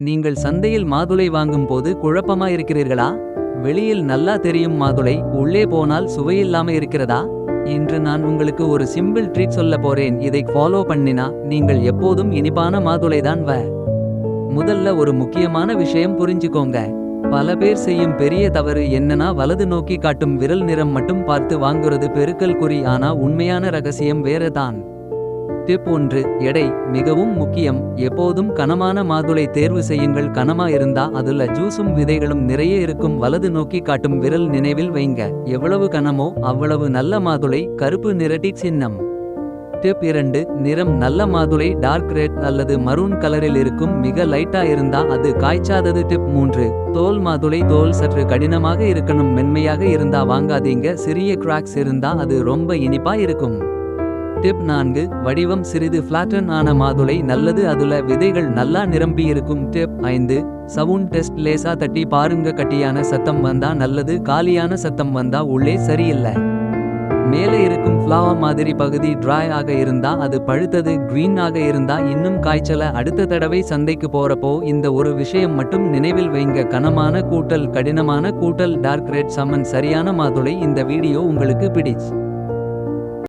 நீங்கள் சந்தையில் மாதுளை வாங்கும் போது குழப்பமா இருக்கிறீர்களா? வெளியில் நல்லா தெரியும் மாதுளை உள்ளே போனால் சுவையில்லாம இருக்கிறதா? இன்று நான் உங்களுக்கு ஒரு சிம்பிள் ட்ரிக் சொல்ல போறேன். இதை ஃபாலோ பண்ணினா நீங்கள் எப்போதும் இனிப்பான மாதுளை தான் முதல்ல ஒரு முக்கியமான விஷயம் புரிஞ்சுக்கோங்க. பல பேர் செய்யும் பெரிய தவறு என்னன்னா வலது நோக்கி காட்டும் விரல் நிறம் மட்டும் பார்த்து வாங்குறது பெருக்கல் குறி. ஆனா உண்மையான ரகசியம் வேற தான். டிப் 1. எடை மிகவும் முக்கியம். எப்போதும் கனமான மாதுளை தேர்வு செய்யுங்கள். கனமா இருந்தா அதுல ஜூஸும் விதைகளும் நிறைய இருக்கும். வலது நோக்கி காட்டும் விரல் நினைவில் வைங்க. எவ்வளவு கனமோ அவ்வளவு நல்ல மாதுளை. கருப்பு நிற டிக் சின்னம். டிப் 2. நிறம் நல்ல மாதுளை டார்க் ரெட் அல்லது மரூன் கலரில் இருக்கும். மிக லைட்டா இருந்தா அது காய்ச்சாதது. டிப் 3. தோல் மாதுளை தோல் சற்று கடினமாக இருக்கணும். மென்மையாக இருந்தா வாங்காதீங்க. சிறிய கிராக்ஸ் இருந்தா அது ரொம்ப இனிப்பா இருக்கும். டிப் 4. வடிவம் சிறிது ஃபிளாட்டன் ஆன மாதுளை நல்லது. அதுல விதைகள் நல்லா நிரம்பி இருக்கும். டிப் 5. சவுண்ட் டெஸ்ட் லேசா தட்டி பாருங்க. கட்டியான சத்தம் வந்தா நல்லது. காலியான சத்தம் வந்தா உள்ளே சரியில்லை. மேலே இருக்கும் ஃப்ளாவா மாதிரி பகுதி ட்ரை ஆக இருந்தா அது பழுத்தது. கிரீன் ஆக இருந்தா இன்னும் காய்ச்சல. அடுத்த தடவை சந்தைக்கு போறப்போ இந்த ஒரு விஷயம் மட்டும் நினைவில் வைங்க. கனமான கூட்டல் கடினமான கூட்டல் டார்க் ரெட் சமன் சரியான மாதுளை. இந்த வீடியோ உங்களுக்கு பிடிச்சு